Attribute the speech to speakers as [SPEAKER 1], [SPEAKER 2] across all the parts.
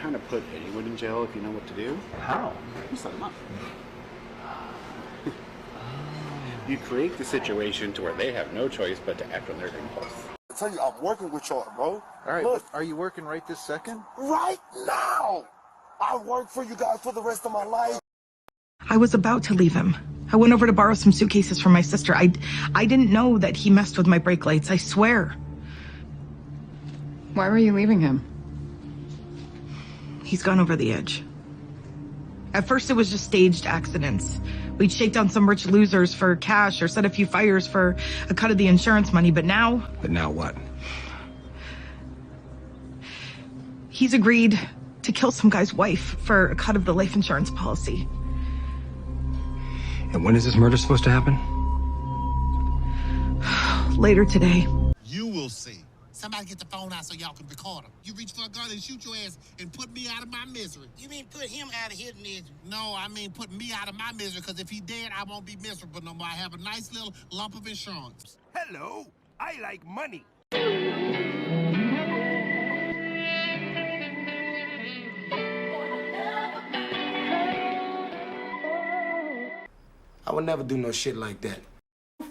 [SPEAKER 1] kind of put anyone in jail if you know what to do.
[SPEAKER 2] How?
[SPEAKER 1] You set them up. You create the situation to where they have no choice but to act on their impulse.
[SPEAKER 3] I tell you, I'm working with y'all, bro.
[SPEAKER 2] All right,
[SPEAKER 3] look,
[SPEAKER 2] are you working right this second?
[SPEAKER 3] right now. I work for you guys for the rest of my life.
[SPEAKER 4] I was about to leave him. I went over to borrow some suitcases from my sister. I didn't know that he messed with my brake lights, I swear.
[SPEAKER 5] Why were you leaving him?
[SPEAKER 4] He's gone over the edge. At first it was just staged accidents. We'd shake down some rich losers for cash or set a few fires for a cut of the insurance money, but now...
[SPEAKER 6] But now what?
[SPEAKER 4] He's agreed to kill some guy's wife for a cut of the life insurance policy.
[SPEAKER 6] And when is this murder supposed to happen?
[SPEAKER 4] Later today.
[SPEAKER 7] You will see. Somebody get the phone out so y'all can record him. You reach for a gun and shoot your ass and put me out of my misery.
[SPEAKER 8] You mean put him out of his misery?
[SPEAKER 7] No, I mean put me out of my misery, because if he dead, I won't be miserable no more. I have a nice little lump of insurance.
[SPEAKER 9] Hello, I like money.
[SPEAKER 10] I would never do no shit like that.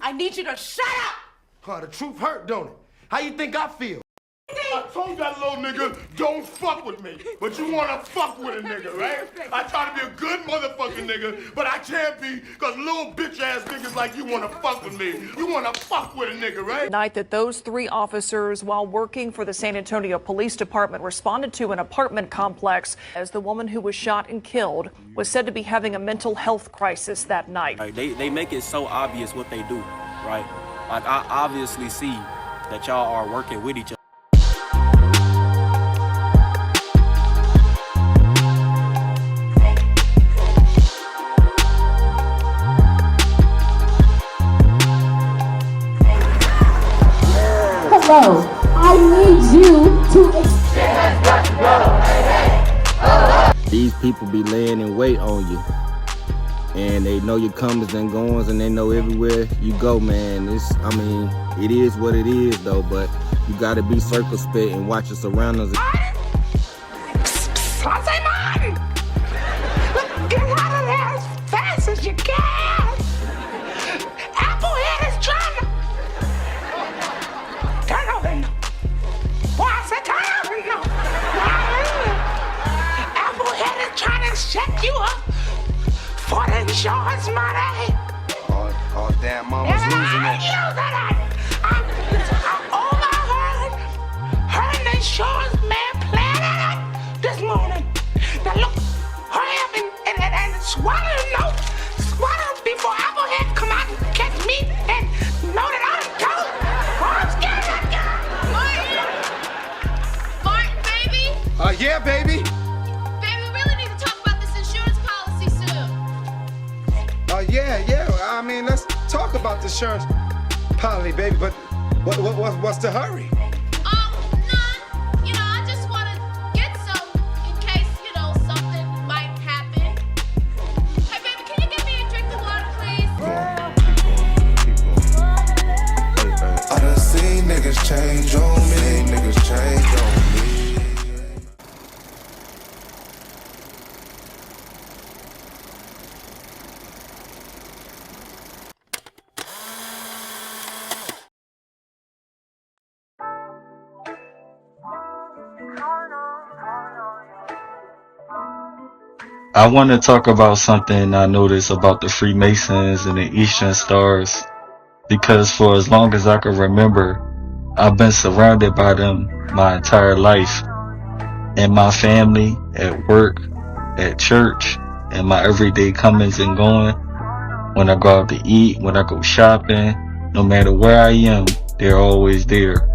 [SPEAKER 8] I need you to shut up!
[SPEAKER 10] Huh, the truth hurt, don't it? How you think I feel?
[SPEAKER 3] I told that little nigga, don't fuck with me. But you wanna fuck with a nigga, right? I try to be a good motherfucking nigga, but I can't be, because little bitch ass niggas like you wanna fuck with me. You wanna fuck with a nigga, right?
[SPEAKER 11] Night that those 3 officers, while working for the San Antonio Police Department, responded to an apartment complex as the woman who was shot and killed was said to be having a mental health crisis that night.
[SPEAKER 12] They make it so obvious what they do, right? Like, I obviously see that y'all are working with each other.
[SPEAKER 13] Hello, I need you to...
[SPEAKER 14] These people be laying in wait on you. And they know your comings and goings, and they know everywhere you go, man. It is what it is, though, but you gotta be circumspect and watch your surroundings.
[SPEAKER 13] Get out of there as fast as you can! Applehead is trying to... Turn over now. Boy, I said turn over now. Applehead is trying to set you up for the insurance money.
[SPEAKER 10] Oh damn, mama's losing it.
[SPEAKER 13] I overheard her and the insurance man planning it this morning. Now look, hurry up and swallow the note. Swallow before Applehead come out and catch me and know that I'm told. I'm scared of that girl.
[SPEAKER 15] Martin, baby?
[SPEAKER 10] Yeah, baby.
[SPEAKER 15] Baby, we really need to talk about this insurance policy soon.
[SPEAKER 10] Yeah. I mean, let's talk about the insurance policy, baby, but what's the hurry?
[SPEAKER 15] None. You know, I just want to get some in case, something might happen. Hey, baby, can you give me a drink of water, please?
[SPEAKER 3] I done seen niggas change on me.
[SPEAKER 16] I want to talk about something I noticed about the Freemasons and the Eastern Stars, because for as long as I can remember, I've been surrounded by them my entire life. In my family, at work, at church, in my everyday comings and going. When I go out to eat, when I go shopping, no matter where I am, they're always there.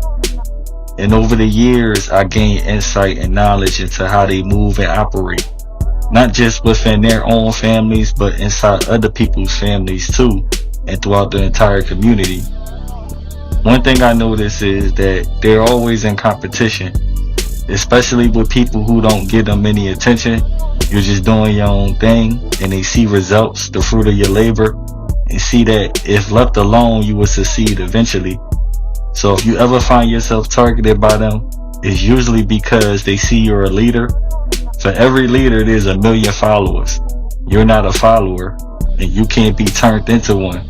[SPEAKER 16] And over the years, I gained insight and knowledge into how they move and operate. Not just within their own families, but inside other people's families too, and throughout the entire community. One thing I notice is that they're always in competition, especially with people who don't give them any attention. You're just doing your own thing, and they see results, the fruit of your labor, and see that if left alone, you will succeed eventually. So if you ever find yourself targeted by them, it's usually because they see you're a leader, For every leader, there's a million followers. You're not a follower, and you can't be turned into one.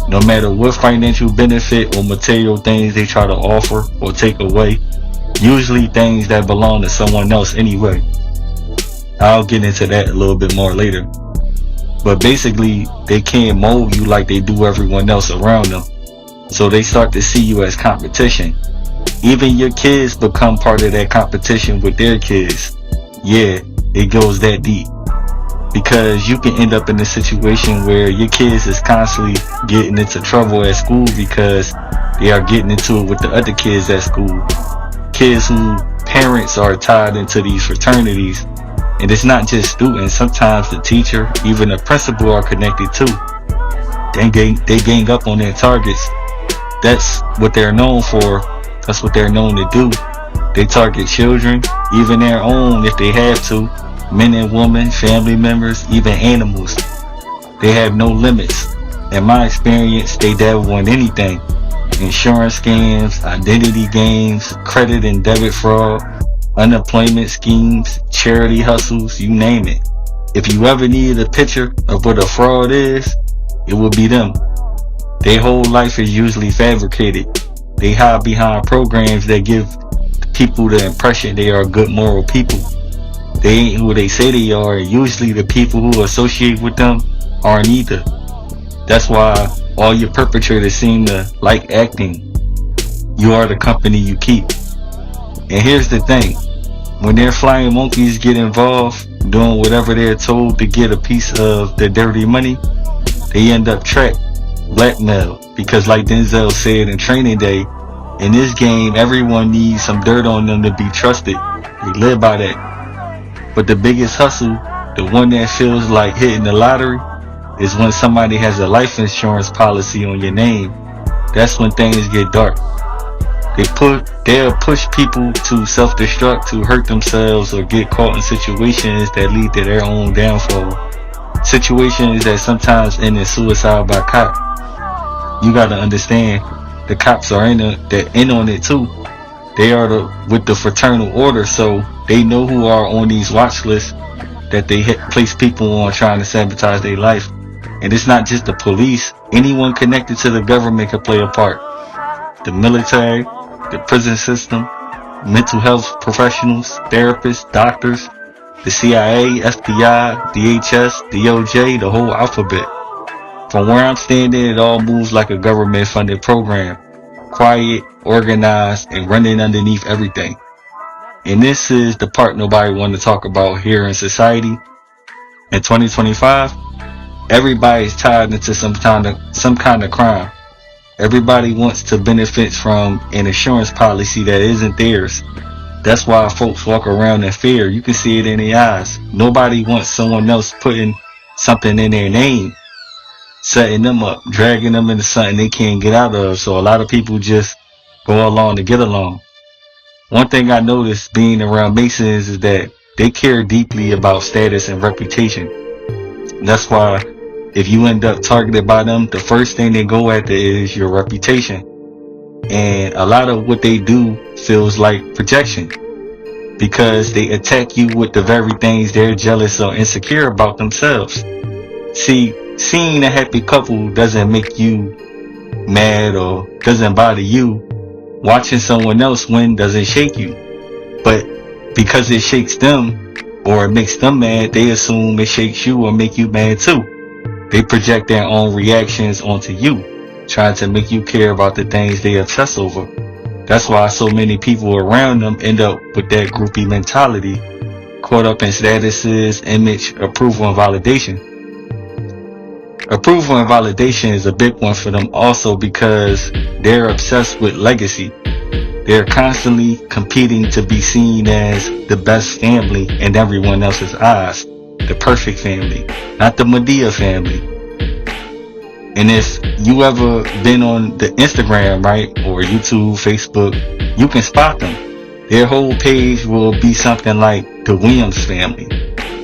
[SPEAKER 16] No matter what financial benefit or material things they try to offer or take away, usually things that belong to someone else anyway. I'll get into that a little bit more later. But basically, they can't mold you like they do everyone else around them. So they start to see you as competition. Even your kids become part of that competition with their kids. Yeah, it goes that deep. Because you can end up in a situation where your kids is constantly getting into trouble at school because they are getting into it with the other kids at school. Kids whose parents are tied into these fraternities. And it's not just students, sometimes the teacher, even the principal are connected too. They gang up on their targets. That's what they're known for. That's what they're known to do. They target children, even their own if they have to. Men and women, family members, even animals. They have no limits. In my experience, they dabble in anything. Insurance scams, identity games, credit and debit fraud, unemployment schemes, charity hustles, you name it. If you ever needed a picture of what a fraud is, it would be them. Their whole life is usually fabricated. They hide behind programs that give people the impression they are good moral people. They ain't who they say they are, and usually the people who associate with them aren't either. That's why all your perpetrators seem to like acting. You are the company you keep. And here's the thing, when their flying monkeys get involved, doing whatever they're told to get a piece of the dirty money, they end up trapped, blackmailed. Because like Denzel said in Training Day, in this game, everyone needs some dirt on them to be trusted. They live by that. But the biggest hustle, the one that feels like hitting the lottery, is when somebody has a life insurance policy on your name. That's when things get dark. They'll push people to self-destruct, to hurt themselves, or get caught in situations that lead to their own downfall. Situations that sometimes end in suicide by cop. You gotta understand, the cops are in on it too. They are with the fraternal order, so they know who are on these watch lists that they place people on trying to sabotage their life. And it's not just the police. Anyone connected to the government can play a part. The military, the prison system, mental health professionals, therapists, doctors, the CIA, FBI, DHS, DOJ, the whole alphabet. From where I'm standing, it all moves like a government-funded program. Quiet, organized, and running underneath everything. And this is the part nobody wants to talk about here in society. In 2025, everybody's tied into some kind of crime. Everybody wants to benefit from an insurance policy that isn't theirs. That's why folks walk around in fear. You can see it in their eyes. Nobody wants someone else putting something in their name, setting them up, dragging them into something they can't get out of. So a lot of people just go along to get along. One thing I noticed being around Masons is that they care deeply about status and reputation. That's why if you end up targeted by them, the first thing they go after is your reputation. And a lot of what they do feels like projection, because they attack you with the very things they're jealous or insecure about themselves. See, seeing a happy couple doesn't make you mad or doesn't bother you. Watching someone else win doesn't shake you. But because it shakes them or it makes them mad, they assume it shakes you or make you mad too. They project their own reactions onto you, trying to make you care about the things they obsess over. That's why so many people around them end up with that groupie mentality, caught up in statuses, image, approval, and validation. Approval and validation is a big one for them also because they're obsessed with legacy. They're constantly competing to be seen as the best family in everyone else's eyes. The perfect family, not the Medea family. And if you ever been on the Instagram, right, or YouTube, Facebook, you can spot them. Their whole page will be something like the Williams family.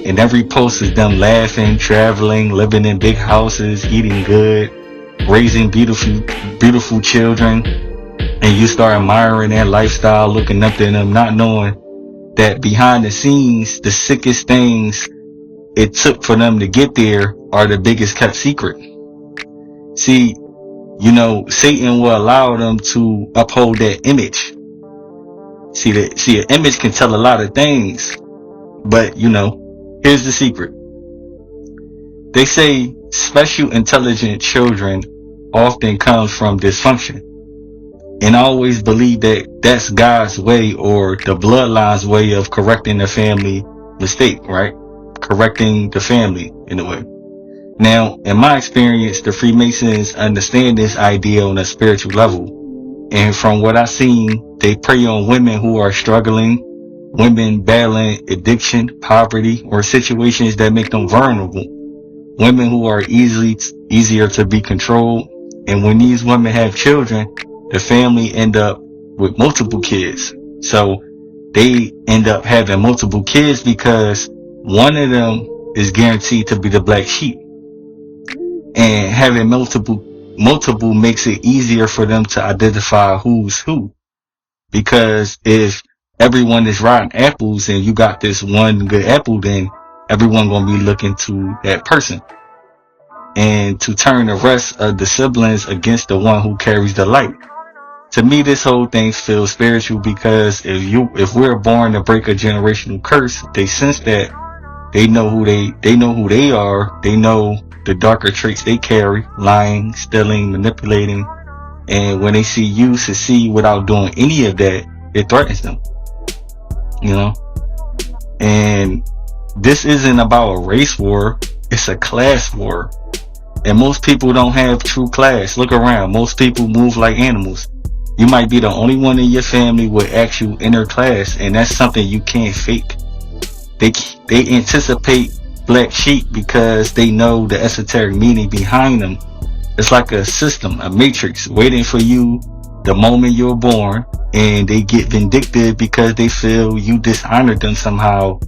[SPEAKER 16] And every post is them laughing, traveling, living in big houses, eating good, raising beautiful children. And you start admiring their lifestyle, looking up to them, not knowing that behind the scenes, the sickest things it took for them to get there are the biggest kept secret. See, you know, Satan will allow them to uphold that image. See, an image can tell a lot of things, but you know, here's the secret. They say special intelligent children often comes from dysfunction. And I always believe that that's God's way, or the bloodline's way of correcting the family mistake, right? Correcting the family in a way. Now, in my experience, the Freemasons understand this idea on a spiritual level. And from what I've seen, they prey on women who are struggling, women battling addiction, poverty, or situations that make them vulnerable. Women who are easier to be controlled. And when these women have children, the family end up with multiple kids. So they end up having multiple kids because one of them is guaranteed to be the black sheep. And having multiple makes it easier for them to identify who's who. Because if everyone is rotten apples and you got this one good apple, then everyone gonna be looking to that person. And to turn the rest of the siblings against the one who carries the light. To me, this whole thing feels spiritual because if we're born to break a generational curse, they sense that they know who they are. They know the darker traits they carry, lying, stealing, manipulating. And when they see you succeed without doing any of that, it threatens them, you know? And this isn't about a race war. It's a class war. And most people don't have true class. Look around. Most people move like animals. You might be the only one in your family with actual inner class, and that's something you can't fake. They anticipate black sheep because they know the esoteric meaning behind them. It's like a system, a matrix, waiting for you the moment you're born, and they get vindictive because they feel you dishonored them somehow.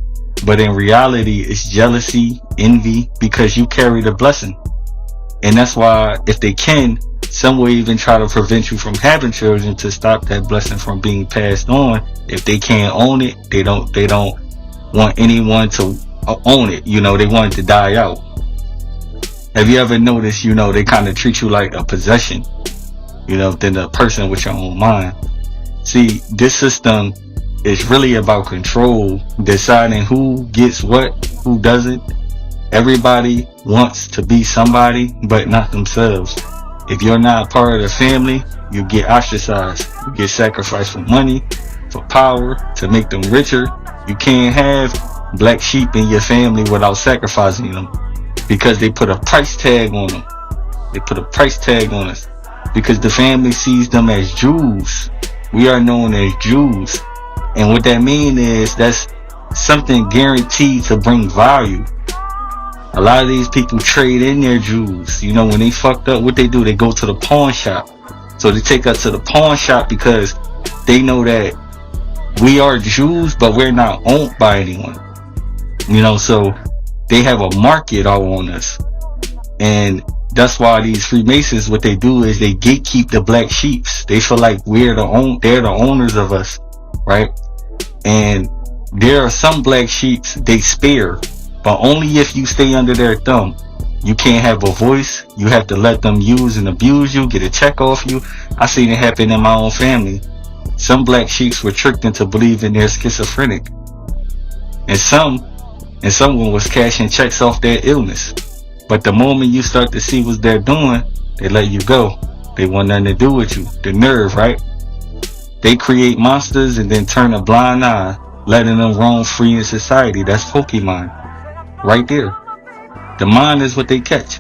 [SPEAKER 16] But in reality, it's jealousy, envy, because you carry the blessing. And that's why, if they can, some will even try to prevent you from having children to stop that blessing from being passed on. If they can't own it, they don't want anyone to own it. You know, they want it to die out. Have you ever noticed, you know, they kind of treat you like a possession, you know, than a person with your own mind? See, this system is really about control, deciding who gets what, who doesn't. Everybody wants to be somebody, but not themselves. If you're not part of the family, you get ostracized. You get sacrificed for money, for power, to make them richer. You can't have black sheep in your family without sacrificing them, because they put a price tag on them. They put a price tag on us because the family sees them as Jews. We are known as Jews. And what that means is that's something guaranteed to bring value. A lot of these people trade in their Jews. You know, when they fucked up, what they do, they go to the pawn shop. So they take us to the pawn shop because they know that we are Jews, but we're not owned by anyone. You know, so they have a market all on us. And that's why these Freemasons, what they do is they gatekeep the black sheeps. They feel like they're the owners of us, right? And there are some black sheeps they spare, but only if you stay under their thumb. You can't have a voice. You have to let them use and abuse you, get a check off you. I seen it happen in my own family. Some black sheeps were tricked into believing they're schizophrenic. And someone was cashing checks off their illness. But the moment you start to see what they're doing, they let you go. They want nothing to do with you. The nerve, right? They create monsters and then turn a blind eye, letting them roam free in society. That's Pokemon. Right there. The mind is what they catch.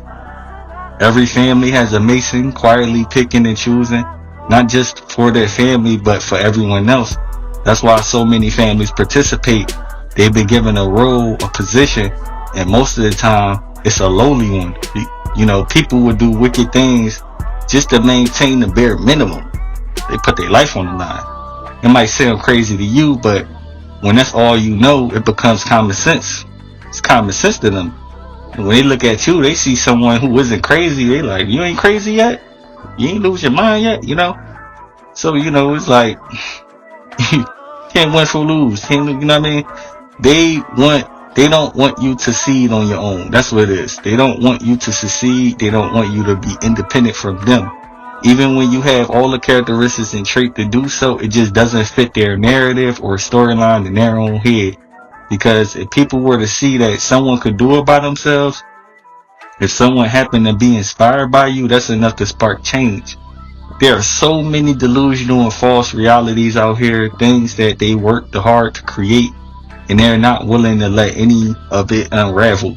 [SPEAKER 16] Every family has a Mason quietly picking and choosing, not just for their family, but for everyone else. That's why so many families participate. They've been given a role, a position, and most of the time, it's a lowly one. You know, people would do wicked things just to maintain the bare minimum. They put their life on the line. It might sound crazy to you, but when that's all you know, it becomes common sense. It's common sense to them. And when they look at you, they see someone who isn't crazy. They like, you ain't crazy yet? You ain't lose your mind yet? You know? So, you know, it's like, Can't win for lose. Can't, you know what I mean? They don't want you to succeed on your own. That's what it is. They don't want you to succeed. They don't want you to be independent from them. Even when you have all the characteristics and trait to do so, it just doesn't fit their narrative or storyline in their own head. Because if people were to see that someone could do it by themselves, if someone happened to be inspired by you, that's enough to spark change. There are so many delusional and false realities out here, things that they worked hard to create, and they're not willing to let any of it unravel.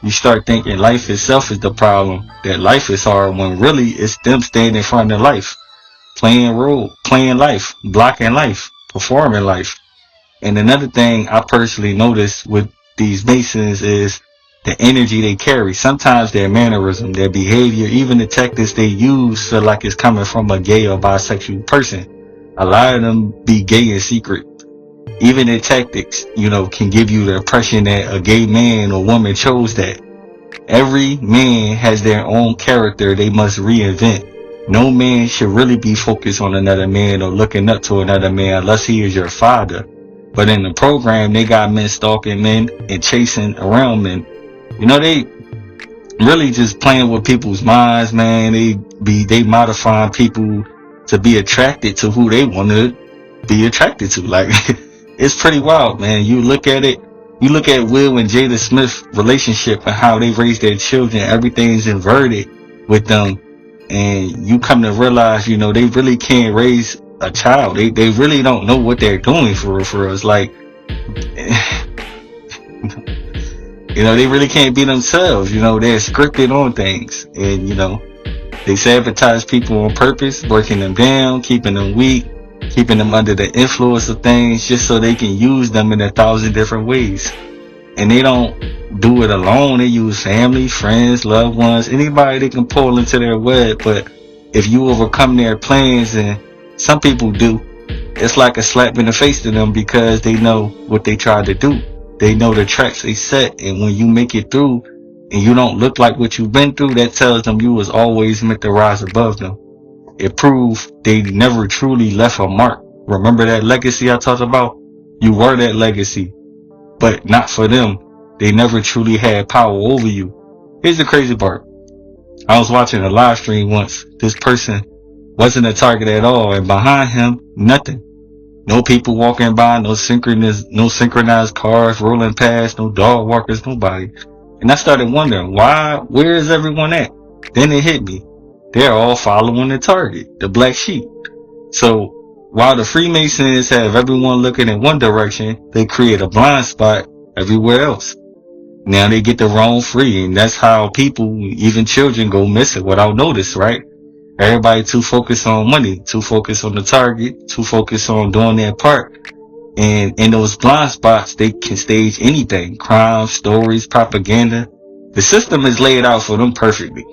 [SPEAKER 16] You start thinking life itself is the problem, that life is hard, when really it's them standing in front of life, playing role, playing life, blocking life, performing life. And another thing I personally noticed with these Masons is the energy they carry. Sometimes their mannerism, their behavior, even the tactics they use feel like it's coming from a gay or bisexual person. A lot of them be gay in secret. Even their tactics, can give you the impression that a gay man or woman chose that. Every man has their own character they must reinvent. No man should really be focused on another man or looking up to another man unless he is your father. But in the program, they got men stalking men and chasing around men. They really just playing with people's minds, man. They modifying people to be attracted to who they want to be attracted to. Like, it's pretty wild, man. You look at it, you look at Will and Jada Smith's relationship and how they raise their children, everything's inverted with them. And you come to realize, they really can't raise a child. They really don't know what they're doing for us. Like, they really can't be themselves. They're scripted on things. And, they sabotage people on purpose, breaking them down, keeping them weak, keeping them under the influence of things just so they can use them in 1,000 different ways. And they don't do it alone. They use family, friends, loved ones, anybody they can pull into their web. But if you overcome their plans, and some people do, it's like a slap in the face to them because they know what they tried to do. They know the traps they set, and when you make it through and you don't look like what you've been through, that tells them you was always meant to rise above them. It proved they never truly left a mark. Remember that legacy I talked about? You were that legacy, but not for them. They never truly had power over you. Here's the crazy part. I was watching a live stream once. This person wasn't a target at all, and behind him, nothing. No people walking by, no synchronized cars rolling past, no dog walkers, nobody. And I started wondering, where is everyone at? Then it hit me. They're all following the target, the black sheep. So while the Freemasons have everyone looking in one direction, they create a blind spot everywhere else. Now they get the wrong free, and that's how people, even children, go missing without notice, right? Everybody too focused on money, too focused on the target, too focused on doing their part. And in those blind spots, they can stage anything, crime, stories, propaganda. The system is laid out for them perfectly.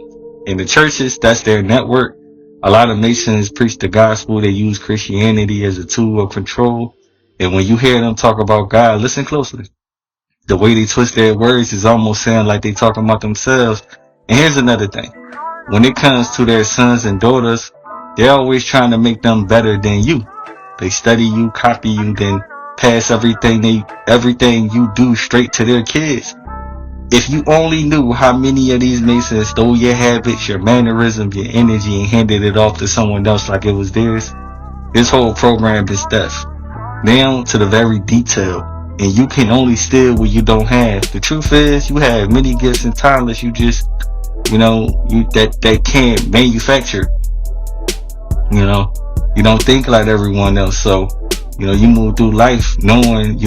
[SPEAKER 16] In the churches, that's their network. A lot of Masons preach the gospel. They use Christianity as a tool of control. And when you hear them talk about God, listen closely. The way they twist their words is almost sound like they talking about themselves. And here's another thing. When it comes to their sons and daughters, they're always trying to make them better than you. They study you, copy you, then pass everything you do straight to their kids. If you only knew how many of these Masons stole your habits, your mannerisms, your energy, and handed it off to someone else like it was theirs, this whole program is theft. Down to the very detail. And you can only steal what you don't have. The truth is, you have many gifts and talents you just that can't manufacture. You don't think like everyone else. So, you move through life knowing,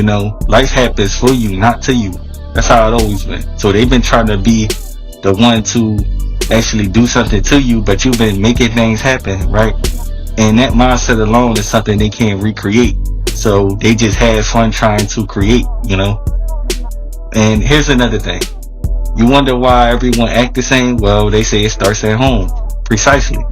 [SPEAKER 16] life happens for you, not to you. That's how it always been. So they've been trying to be the one to actually do something to you, but you've been making things happen, right? And that mindset alone is something they can't recreate. So they just have fun trying to create, And here's another thing. You wonder why everyone act the same? Well, they say it starts at home. Precisely.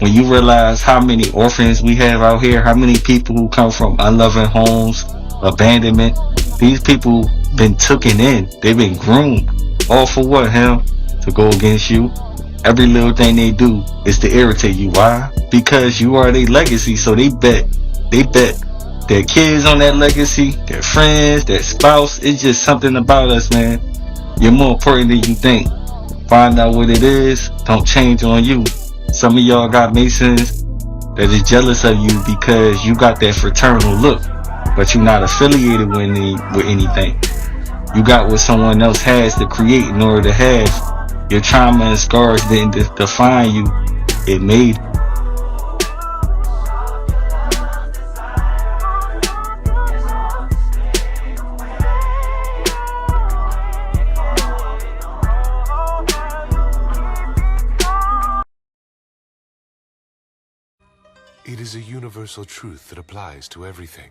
[SPEAKER 16] When you realize how many orphans we have out here, how many people who come from unloving homes, abandonment, these people been taken in. They've been groomed. All for what, him? To go against you. Every little thing they do is to irritate you. Why? Because you are their legacy. So they bet their kids on that legacy, their friends, their spouse. It's just something about us, man. You're more important than you think. Find out what it is. Don't change on you. Some of y'all got Masons that is jealous of you because you got that fraternal look, but you're not affiliated with anything. You got what someone else has to create in order to have. Your trauma and scars didn't define you. It made.
[SPEAKER 2] It is a universal truth that applies to everything.